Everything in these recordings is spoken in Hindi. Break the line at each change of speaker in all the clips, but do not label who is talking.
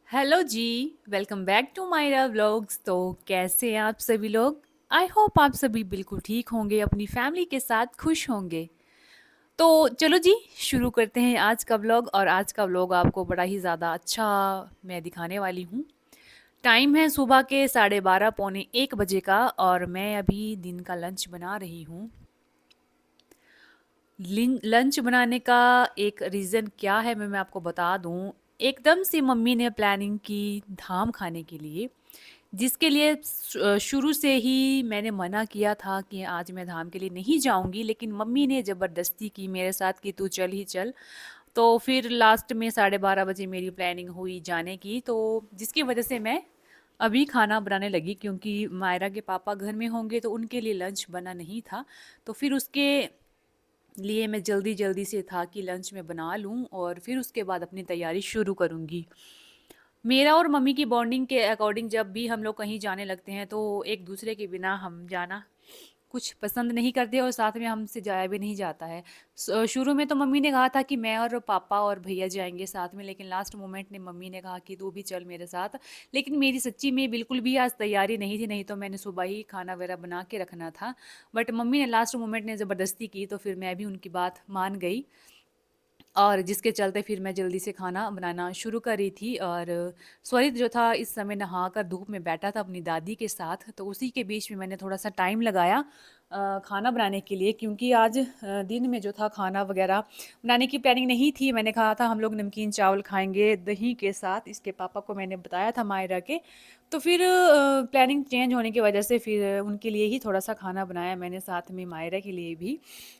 हेलो जी। Welcome back to Myra vlogs. तो कैसे हैं आप सभी लोग? आई होप आप सभी बिल्कुल ठीक होंगे, अपनी फैमिली के साथ खुश होंगे। तो चलो जी, शुरू करते हैं आज का व्लॉग। और आज का व्लॉग आपको बड़ा ही ज़्यादा अच्छा मैं दिखाने वाली हूँ। टाइम है सुबह के 12:30 पौने 1 बजे का, और मैं अभी दिन का लंच बना रही हूँ। लंच बनाने का एक रीज़न क्या है मैं आपको बता दूं। एकदम से मम्मी ने प्लानिंग की धाम खाने के लिए, जिसके लिए शुरू से ही मैंने मना किया था कि आज मैं धाम के लिए नहीं जाऊंगी, लेकिन मम्मी ने ज़बरदस्ती की मेरे साथ कि तू चल ही चल। तो फिर लास्ट में 12:30 बजे मेरी प्लानिंग हुई जाने की, तो जिसकी वजह से मैं अभी खाना बनाने लगी, क्योंकि मायरा के पापा घर में होंगे तो उनके लिए लंच बना नहीं था। तो फिर उसके लिए मैं जल्दी जल्दी से था कि लंच में बना लूँ और फिर उसके बाद अपनी तैयारी शुरू करूँगी। मेरा और मम्मी की बॉन्डिंग के अकॉर्डिंग जब भी हम लोग कहीं जाने लगते हैं तो एक दूसरे के बिना हम जाना कुछ पसंद नहीं करते, और साथ में हमसे जाया भी नहीं जाता है। शुरू में तो मम्मी ने कहा था कि मैं और पापा और भैया जाएंगे साथ में, लेकिन लास्ट मोमेंट ने मम्मी ने कहा कि तू भी चल मेरे साथ। लेकिन मेरी सच्ची में बिल्कुल भी आज तैयारी नहीं थी, नहीं तो मैंने सुबह ही खाना वगैरह बना के रखना था। बट मम्मी ने लास्ट मोमेंट ने ज़बरदस्ती की, तो फिर मैं भी उनकी बात मान गई, और जिसके चलते फिर मैं जल्दी से खाना बनाना शुरू कर रही थी। और स्वरित जो था इस समय नहाकर धूप में बैठा था अपनी दादी के साथ, तो उसी के बीच में मैंने थोड़ा सा टाइम लगाया खाना बनाने के लिए, क्योंकि आज दिन में जो था खाना वगैरह बनाने की प्लानिंग नहीं थी। मैंने कहा था हम लोग नमकीन चावल खाएंगे दही के साथ, इसके पापा को मैंने बताया था मायरा के। तो फिर प्लानिंग चेंज होने की वजह से फिर उनके लिए ही थोड़ा सा खाना बनाया मैंने, साथ में मायरा के लिए भी।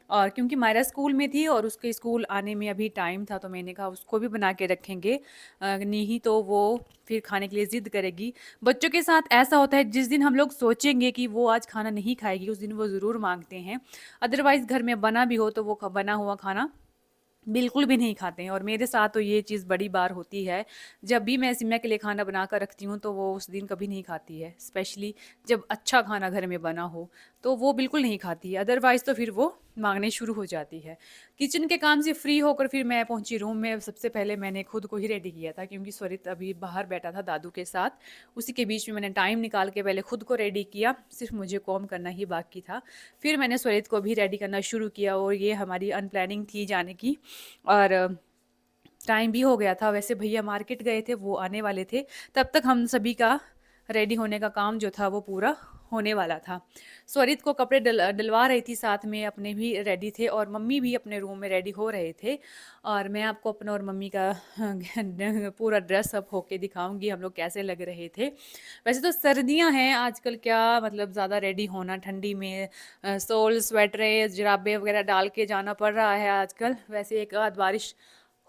और क्योंकि मायरा स्कूल में थी और उसके स्कूल आने में अभी टाइम था, तो मैंने कहा उसको भी बना के रखेंगे, नहीं तो वो फिर खाने के लिए ज़िद करेगी। बच्चों के साथ ऐसा होता है, जिस दिन हम लोग सोचेंगे कि वो आज खाना नहीं खाएगी उस दिन वो ज़रूर मांगते हैं। अदरवाइज़ घर में बना भी हो तो वो बना हुआ खाना बिल्कुल भी नहीं खाते हैं। और मेरे साथ तो ये चीज़ बड़ी बार होती है, जब भी मैं सिमया के लिए खाना बना कर रखती हूँ तो वो उस दिन कभी नहीं खाती है। स्पेशली जब अच्छा खाना घर में बना हो तो वो बिल्कुल नहीं खाती है, अदरवाइज़ तो फिर वो मांगने शुरू हो जाती है। किचन के काम से फ्री होकर फिर मैं पहुंची रूम में। सबसे पहले मैंने खुद को ही रेडी किया था, क्योंकि स्वरित अभी बाहर बैठा था दादू के साथ। उसी के बीच में मैंने टाइम निकाल के पहले खुद को रेडी किया, सिर्फ मुझे कॉम करना ही बाकी था। फिर मैंने स्वरित को भी रेडी करना शुरू किया, और ये हमारी अनप्लानिंग थी जाने की। और टाइम भी हो गया था, वैसे भैया मार्केट गए थे, वो आने वाले थे। तब तक हम सभी का रेडी होने का काम जो था वो पूरा होने वाला था। स्वरित को कपड़े डलवा रही थी, साथ में अपने भी रेडी थे, और मम्मी भी अपने रूम में रेडी हो रहे थे। और मैं आपको अपना और मम्मी का पूरा ड्रेस अप होके दिखाऊंगी हम लोग कैसे लग रहे थे। वैसे तो सर्दियां हैं आजकल, क्या मतलब ज़्यादा रेडी होना ठंडी में, सोल स्वेटरें जुराबे वगैरह डाल के जाना पड़ रहा है आजकल। वैसे एक आध बारिश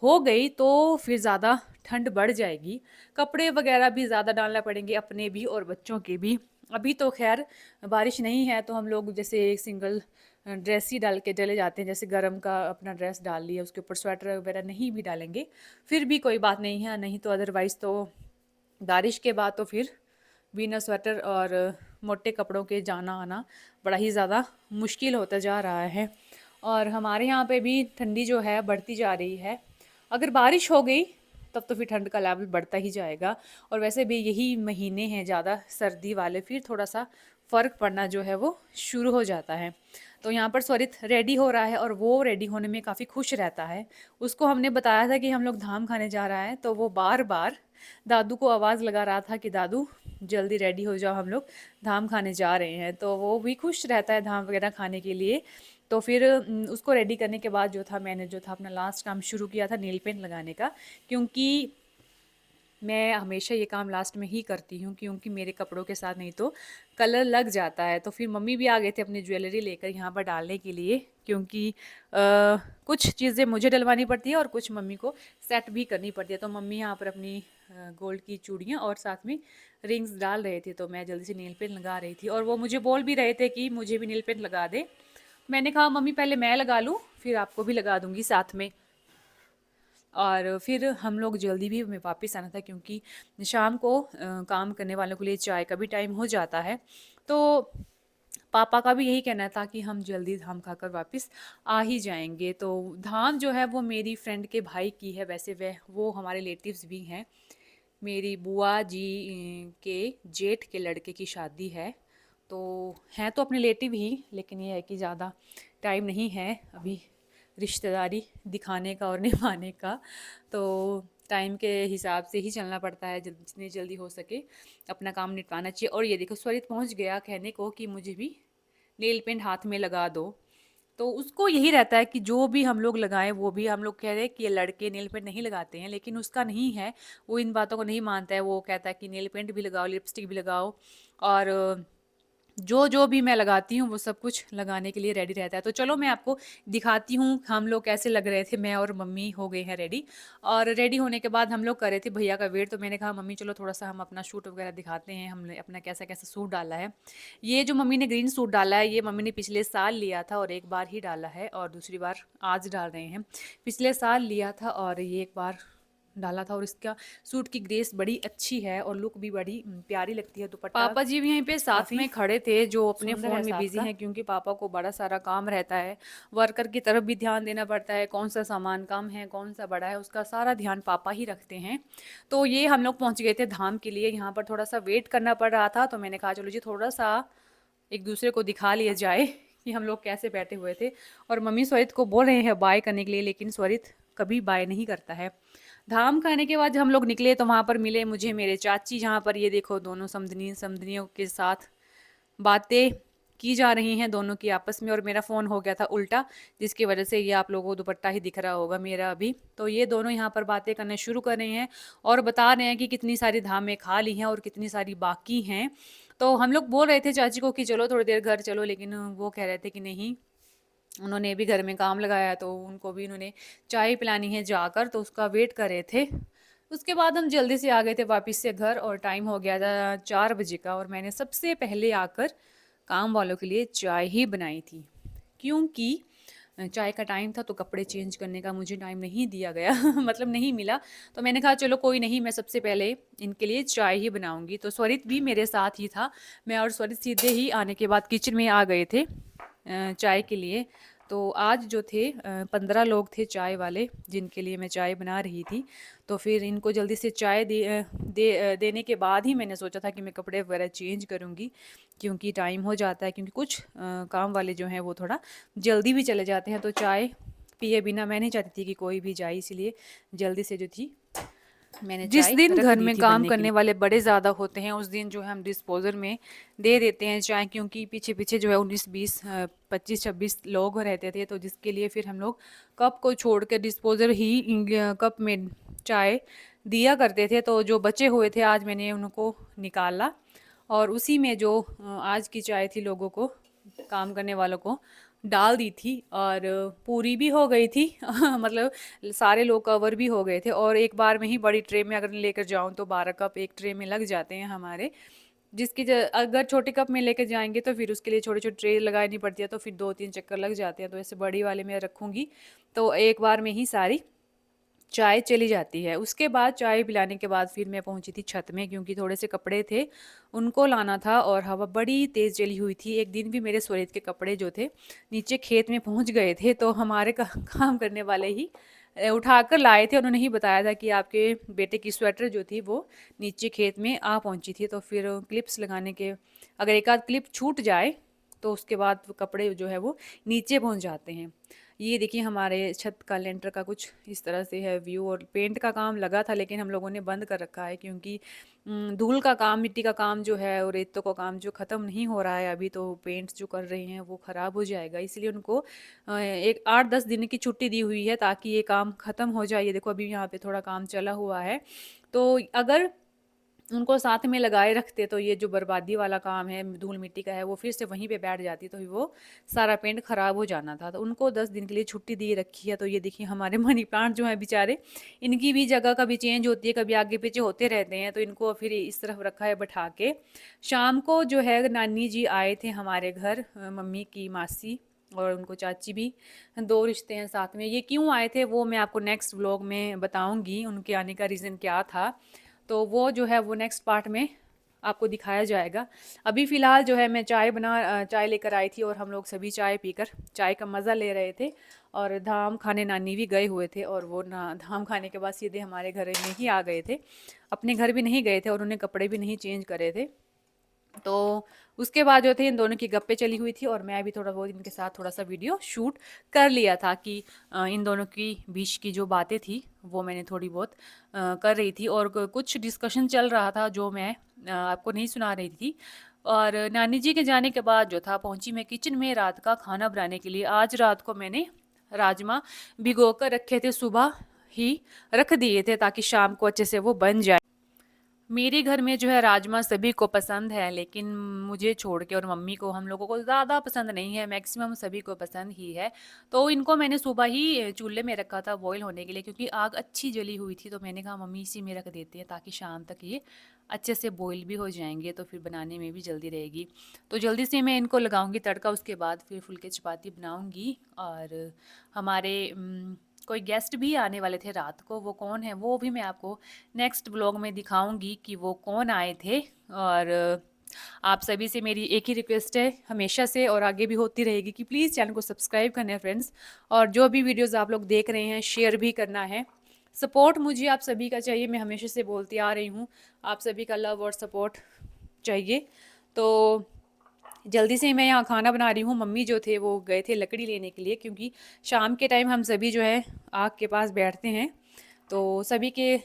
हो गई तो फिर ज़्यादा ठंड बढ़ जाएगी, कपड़े वगैरह भी ज़्यादा डालना पड़ेंगे अपने भी और बच्चों के भी। अभी तो खैर बारिश नहीं है, तो हम लोग जैसे एक सिंगल ड्रेस ही डाल के चले जाते हैं, जैसे गरम का अपना ड्रेस डाल लिया, उसके ऊपर स्वेटर वगैरह नहीं भी डालेंगे फिर भी कोई बात नहीं है। नहीं तो अदरवाइज़ तो बारिश के बाद तो फिर बिना स्वेटर और मोटे कपड़ों के जाना आना बड़ा ही ज़्यादा मुश्किल होता जा रहा है। और हमारे यहाँ पे भी ठंडी जो है बढ़ती जा रही है। अगर बारिश हो गई तब तो फिर ठंड का लेवल बढ़ता ही जाएगा। और वैसे भी यही महीने हैं ज़्यादा सर्दी वाले, फिर थोड़ा सा फ़र्क पड़ना जो है वो शुरू हो जाता है। तो यहाँ पर स्वरित रेडी हो रहा है, और वो रेडी होने में काफ़ी खुश रहता है। उसको हमने बताया था कि हम लोग धाम खाने जा रहा है, तो वो बार बार दादू को आवाज़ लगा रहा था कि दादू जल्दी रेडी हो जाओ, हम लोग धाम खाने जा रहे हैं। तो वो भी खुश रहता है धाम वगैरह खाने के लिए। तो फिर उसको रेडी करने के बाद जो था मैंने जो था अपना लास्ट काम शुरू किया था नेल पेंट लगाने का, क्योंकि मैं हमेशा ये काम लास्ट में ही करती हूँ, क्योंकि मेरे कपड़ों के साथ नहीं तो कलर लग जाता है। तो फिर मम्मी भी आ गए थे अपनी ज्वेलरी लेकर यहाँ पर डालने के लिए, क्योंकि कुछ चीज़ें मुझे डलवानी पड़ती है और कुछ मम्मी को सेट भी करनी पड़ती है। तो मम्मी यहाँ पर अपनी गोल्ड की चूड़ियाँ और साथ में रिंग्स डाल रहे थे, तो मैं जल्दी से नेल पेंट लगा रही थी। और वो मुझे बोल भी रहे थे कि मुझे भी नेल पेंट लगा दे। मैंने कहा मम्मी पहले मैं लगा लूँ, फिर आपको भी लगा दूँगी साथ में। और फिर हम लोग जल्दी भी हमें वापस आना था, क्योंकि शाम को काम करने वालों के लिए चाय का भी टाइम हो जाता है। तो पापा का भी यही कहना था कि हम जल्दी धाम खाकर वापस आ ही जाएंगे। तो धाम जो है वो मेरी फ्रेंड के भाई की है, वैसे वह वो हमारे रिलेटिव्स भी हैं। मेरी बुआ जी के जेठ के लड़के की शादी है। तो हैं तो अपने रिलेटिव ही, लेकिन ये है कि ज़्यादा टाइम नहीं है अभी रिश्तेदारी दिखाने का और निभाने का। तो टाइम के हिसाब से ही चलना पड़ता है, जितनी जल्दी हो सके अपना काम निपटाना चाहिए। और ये देखो स्वरित पहुंच गया कहने को कि मुझे भी नेल पेंट हाथ में लगा दो। तो उसको यही रहता है कि जो भी हम लोग लगाएं, वो भी हम लोग कह रहे हैं कि ये लड़के नेल पेंट नहीं लगाते हैं, लेकिन उसका नहीं है। वो इन बातों को नहीं मानता है। वो कहता है कि नेल पेंट भी लगाओ, लिपस्टिक भी लगाओ, और जो जो भी मैं लगाती हूँ वो सब कुछ लगाने के लिए रेडी रहता है। तो चलो मैं आपको दिखाती हूँ हम लोग कैसे लग रहे थे। मैं और मम्मी हो गए हैं रेडी, और रेडी होने के बाद हम लोग कर रहे थे भैया का वेट। तो मैंने कहा मम्मी चलो थोड़ा सा हम अपना शूट वगैरह दिखाते हैं, हमने अपना कैसा कैसा सूट डाला है। ये जो मम्मी ने ग्रीन सूट डाला है, ये मम्मी ने पिछले साल लिया था और एक बार ही डाला है, और दूसरी बार आज डाल रहे हैं। पिछले साल लिया था और ये एक बार डाला था, और इसका सूट की ग्रेस बड़ी अच्छी है और लुक भी बड़ी प्यारी लगती है। दुपट्टा पापा जी भी यहीं पे साथ
काफ़ी
में खड़े थे, जो अपने
सुंदर
फ़ोन
है
में
साथ
बिजी
का।
हैं, क्योंकि पापा को बड़ा सारा काम रहता है। वर्कर की तरफ भी ध्यान देना पड़ता है, कौन सा सामान कम है कौन सा बड़ा है, उसका सारा ध्यान पापा ही रखते हैं। तो ये हम लोग पहुंच गए थे धाम के लिए। यहाँ पर थोड़ा सा वेट करना पड़ रहा था, तो मैंने कहा चलो जी थोड़ा सा एक दूसरे को दिखा लिया जाए कि हम लोग कैसे बैठे हुए थे। और मम्मी स्वरित को बोल रहे हैं बाय करने के लिए, लेकिन स्वरित कभी बाय नहीं करता है। धाम खाने के बाद जब हम लोग निकले तो वहाँ पर मिले मुझे मेरे चाची, जहाँ पर ये देखो दोनों समधनियों के साथ बातें की जा रही हैं दोनों की आपस में। और मेरा फ़ोन हो गया था उल्टा, जिसकी वजह से ये आप लोगों को दुपट्टा ही दिख रहा होगा मेरा अभी। तो ये दोनों यहाँ पर बातें करने शुरू कर रहे हैं और बता रहे हैं कि कितनी सारी धामें खा ली हैं और कितनी सारी बाकी हैं। तो हम लोग बोल रहे थे चाची को कि चलो थोड़ी देर घर चलो, लेकिन वो कह रहे थे कि नहीं, उन्होंने भी घर में काम लगाया है, तो उनको भी उन्होंने चाय पिलानी है जाकर, तो उसका वेट कर रहे थे। उसके बाद हम जल्दी से आ गए थे वापस से घर, और टाइम हो गया था 4 बजे का, और मैंने सबसे पहले आकर काम वालों के लिए चाय ही बनाई थी। क्योंकि चाय का टाइम था तो कपड़े चेंज करने का मुझे टाइम नहीं दिया गया मतलब नहीं मिला। तो मैंने कहा चलो कोई नहीं, मैं सबसे पहले इनके लिए चाय ही बनाऊंगी। तो स्वरित भी मेरे साथ ही था। मैं और स्वरित सीधे ही आने के बाद किचन में आ गए थे चाय के लिए। तो आज जो थे 15 लोग थे चाय वाले, जिनके लिए मैं चाय बना रही थी। तो फिर इनको जल्दी से चाय देने के बाद ही मैंने सोचा था कि मैं कपड़े वगैरह चेंज करूँगी, क्योंकि टाइम हो जाता है। क्योंकि कुछ काम वाले जो हैं वो थोड़ा जल्दी भी चले जाते हैं, तो चाय पिए बिना मैं नहीं चाहती थी कि कोई भी जाए, इसलिए जल्दी से जो थी मैंने जिस
चाय
दिन
रख
घर
दी
में
थी
काम
बनने के
करने
लिए।
वाले बड़े ज़्यादा होते हैं, उस दिन जो है हम डिस्पोज़र में दे देते हैं चाय, क्योंकि पीछे पीछे जो है 19 20 25 26 लोग रहते थे, तो जिसके लिए फिर हम लोग कप को छोड़ कर डिस्पोज़र ही कप में चाय दिया करते थे। तो जो बचे हुए थे आज मैंने उनको निकाला, और उसी में जो आज की चाय थी लोगों को, काम करने वालों को डाल दी थी, और पूरी भी हो गई थी मतलब सारे लोग कवर भी हो गए थे। और एक बार में ही बड़ी ट्रे में अगर लेकर जाऊं तो 12 कप एक ट्रे में लग जाते हैं हमारे। अगर छोटे कप में लेकर जाएंगे तो फिर उसके लिए छोटे छोटे ट्रे लगानी पड़ती है, तो फिर 2 3 चक्कर लग जाते हैं। तो ऐसे बड़ी वाले में रखूँगी तो एक बार में ही सारी चाय चली जाती है। उसके बाद चाय पिलाने के बाद फिर मैं पहुंची थी छत में, क्योंकि थोड़े से कपड़े थे उनको लाना था, और हवा बड़ी तेज़ चली हुई थी। एक दिन भी मेरे स्वरित के कपड़े जो थे नीचे खेत में पहुंच गए थे, तो हमारे काम करने वाले ही उठाकर लाए थे। उन्होंने ही बताया था कि आपके बेटे की स्वेटर जो थी वो नीचे खेत में आ पहुंची थी। तो फिर क्लिप्स लगाने के, अगर एक आध क्लिप छूट जाए तो उसके बाद वो कपड़े जो है वो नीचे पहुंच जाते हैं। ये देखिए हमारे छत का लेंटर का कुछ इस तरह से है व्यू। और पेंट का काम लगा था, लेकिन हम लोगों ने बंद कर रखा है, क्योंकि धूल का काम, मिट्टी का काम जो है और रेतों का काम जो ख़त्म नहीं हो रहा है अभी, तो पेंट्स जो कर रहे हैं वो ख़राब हो जाएगा। इसलिए उनको एक 8 10 दिन की छुट्टी दी हुई है, ताकि ये काम ख़त्म हो जाए। ये देखो अभी यहाँ पे थोड़ा काम चला हुआ है, तो अगर उनको साथ में लगाए रखते तो ये जो बर्बादी वाला काम है धूल मिट्टी का है वो फिर से वहीं पे बैठ जाती, तो वो सारा पेंट ख़राब हो जाना था। तो उनको 10 दिन के लिए छुट्टी दी रखी है। तो ये देखिए हमारे मनी प्लांट जो है बेचारे, इनकी भी जगह कभी चेंज होती है, कभी आगे पीछे होते रहते हैं, तो इनको फिर इस तरफ रखा है बैठा के। शाम को जो है नानी जी आए थे हमारे घर, मम्मी की मासी और उनको चाची भी, 2 रिश्ते हैं साथ में। ये क्यों आए थे वो मैं आपको नेक्स्ट व्लॉग में बताऊंगी, उनके आने का रीज़न क्या था। तो वो जो है वो नेक्स्ट पार्ट में आपको दिखाया जाएगा। अभी फ़िलहाल जो है मैं चाय लेकर आई थी और हम लोग सभी चाय पीकर चाय का मज़ा ले रहे थे और धाम खाने नानी भी गए हुए थे और वो ना धाम खाने के बाद सीधे हमारे घर में ही आ गए थे। अपने घर भी नहीं गए थे और उन्हें कपड़े भी नहीं चेंज करे थे। तो उसके बाद जो थे इन दोनों की गप्पे चली हुई थी और मैं भी थोड़ा बहुत इनके साथ थोड़ा-सा वीडियो शूट कर लिया था कि इन दोनों की बीच की जो बातें थी वो मैंने थोड़ी बहुत कर रही थी और कुछ डिस्कशन चल रहा था जो मैं आपको नहीं सुना रही थी। और नानी जी के जाने के बाद जो था पहुँची मैं किचन में रात का खाना बनाने के लिए। आज रात को मैंने राजमा भिगो कर रखे थे, सुबह ही रख दिए थे ताकि शाम को अच्छे से वो बन जाए। मेरे घर में जो है राजमा सभी को पसंद है, लेकिन मुझे छोड़ के और मम्मी को, हम लोगों को ज़्यादा पसंद नहीं है, मैक्सिमम सभी को पसंद ही है। तो इनको मैंने सुबह ही चूल्हे में रखा था बॉईल होने के लिए क्योंकि आग अच्छी जली हुई थी, तो मैंने कहा मम्मी इसी में रख देते हैं ताकि शाम तक ये अच्छे से बॉईल भी हो जाएंगे तो फिर बनाने में भी जल्दी रहेगी। तो जल्दी से मैं इनको लगाऊंगी तड़का, उसके बाद फिर फुल्के चपाती बनाऊंगी। और हमारे कोई गेस्ट भी आने वाले थे रात को, वो कौन है वो भी मैं आपको नेक्स्ट ब्लॉग में दिखाऊंगी कि वो कौन आए थे। और आप सभी से मेरी एक ही रिक्वेस्ट है हमेशा से और आगे भी होती रहेगी कि प्लीज़ चैनल को सब्सक्राइब करना है फ्रेंड्स, और जो भी वीडियोस आप लोग देख रहे हैं शेयर भी करना है। सपोर्ट मुझे आप सभी का चाहिए, मैं हमेशा से बोलती आ रही हूँ, आप सभी का लव और सपोर्ट चाहिए। तो जल्दी से मैं यहाँ खाना बना रही हूँ। मम्मी जो थे वो गए थे लकड़ी लेने के लिए क्योंकि शाम के टाइम हम सभी जो है आग के पास बैठते हैं, तो सभी के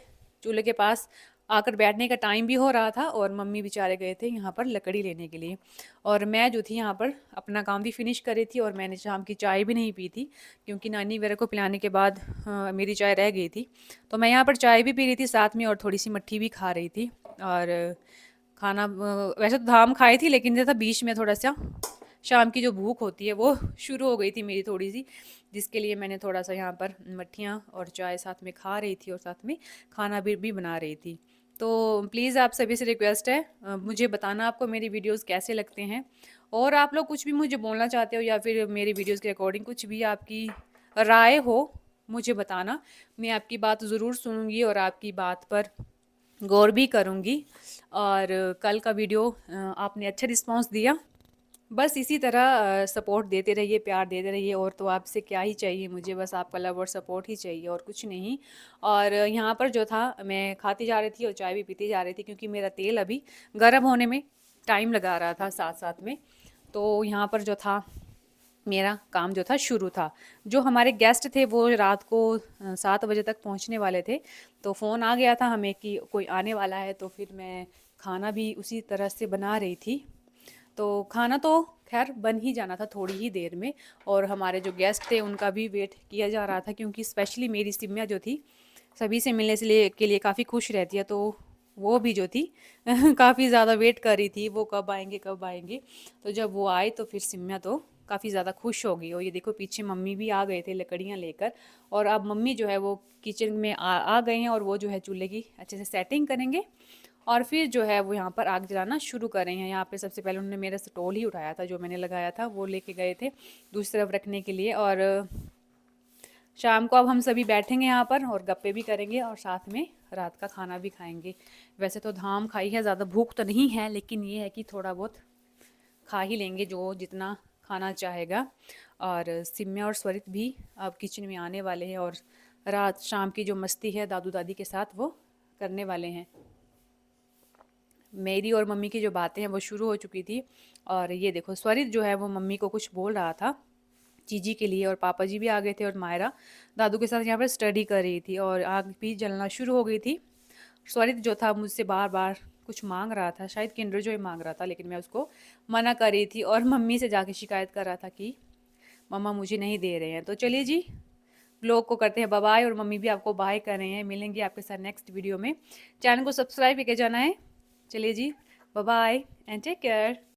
चूल्हे के पास आकर बैठने का टाइम भी हो रहा था और मम्मी बेचारे गए थे यहाँ पर लकड़ी लेने के लिए। और मैं जो थी यहाँ पर अपना काम भी फिनिश कर रही थी और मैंने शाम की चाय भी नहीं पी थी क्योंकि नानी वगैरह को पिलाने के बाद मेरी चाय रह गई थी। तो मैं यहाँ पर चाय भी पी रही थी साथ में और थोड़ी सी मट्ठी भी खा रही थी। और खाना वैसे तो धाम खाई थी लेकिन जैसा बीच में थोड़ा सा शाम की जो भूख होती है वो शुरू हो गई थी मेरी थोड़ी सी, जिसके लिए मैंने थोड़ा सा यहाँ पर मट्ठियाँ और चाय साथ में खा रही थी और साथ में खाना भी बना रही थी। तो प्लीज़ आप सभी से रिक्वेस्ट है, मुझे बताना आपको मेरी वीडियोस कैसे लगते हैं और आप लोग कुछ भी मुझे बोलना चाहते हो या फिर मेरी वीडियोस के अकॉर्डिंग कुछ भी आपकी राय हो मुझे बताना। मैं आपकी बात ज़रूर सुनूंगी और आपकी बात पर गौर भी करूंगी। और कल का वीडियो आपने अच्छा रिस्पांस दिया, बस इसी तरह सपोर्ट देते रहिए, प्यार देते रहिए, और तो आपसे क्या ही चाहिए, मुझे बस आपका लव और सपोर्ट ही चाहिए और कुछ नहीं। और यहाँ पर जो था मैं खाती जा रही थी और चाय भी पीती जा रही थी क्योंकि मेरा तेल अभी गर्म होने में टाइम लगा रहा था साथ साथ में। तो यहाँ पर जो था मेरा काम जो था शुरू था। जो हमारे गेस्ट थे वो रात को 7 बजे तक पहुंचने वाले थे, तो फ़ोन आ गया था हमें कि कोई आने वाला है, तो फिर मैं खाना भी उसी तरह से बना रही थी। तो खाना तो खैर बन ही जाना था थोड़ी ही देर में, और हमारे जो गेस्ट थे उनका भी वेट किया जा रहा था क्योंकि स्पेशली मेरी सिमिया जो थी सभी से मिलने के लिए काफ़ी खुश रहती है, तो वो भी जो थी काफ़ी ज़्यादा वेट कर रही थी वो कब आएंगे कब आएंगे। तो जब वो आए तो फिर सिमिया तो काफ़ी ज़्यादा खुश हो गई। और ये देखो पीछे मम्मी भी आ गए थे लकड़ियाँ लेकर, और अब मम्मी जो है वो किचन में आ गए हैं और वो जो है चूल्हे की अच्छे से सेटिंग करेंगे और फिर जो है वो यहाँ पर आग जलाना शुरू कर रहे हैं। यहाँ पे सबसे पहले उन्होंने मेरा स्टोल ही उठाया था जो मैंने लगाया था, वो लेके गए थे दूसरी तरफ रखने के लिए। और शाम को अब हम सभी बैठेंगे यहाँ पर और गप्पे भी करेंगे और साथ में रात का खाना भी खाएंगे। वैसे तो धाम खाई है, ज़्यादा भूख तो नहीं है, लेकिन ये है कि थोड़ा बहुत खा ही लेंगे जो जितना खाना चाहेगा। और सिम्या और स्वरित भी अब किचन में आने वाले हैं और रात शाम की जो मस्ती है दादू दादी के साथ वो करने वाले हैं। मेरी और मम्मी की जो बातें हैं वो शुरू हो चुकी थी। और ये देखो स्वरित जो है वो मम्मी को कुछ बोल रहा था जीजी के लिए, और पापा जी भी आ गए थे और मायरा दादू के साथ यहाँ पर स्टडी कर रही थी और आग भी जलना शुरू हो गई थी। स्वरित जो था मुझसे बार बार कुछ मांग रहा था, शायद किंडर जॉय मांग रहा था, लेकिन मैं उसको मना कर रही थी और मम्मी से जाके शिकायत कर रहा था कि मम्मा मुझे नहीं दे रहे हैं। तो चलिए जी ब्लॉग को करते हैं बाय बाय, और मम्मी भी आपको बाय कर रहे हैं। मिलेंगे आपके साथ नेक्स्ट वीडियो में, चैनल को सब्सक्राइब करके जाना है। चलिए जी bye bye and take care.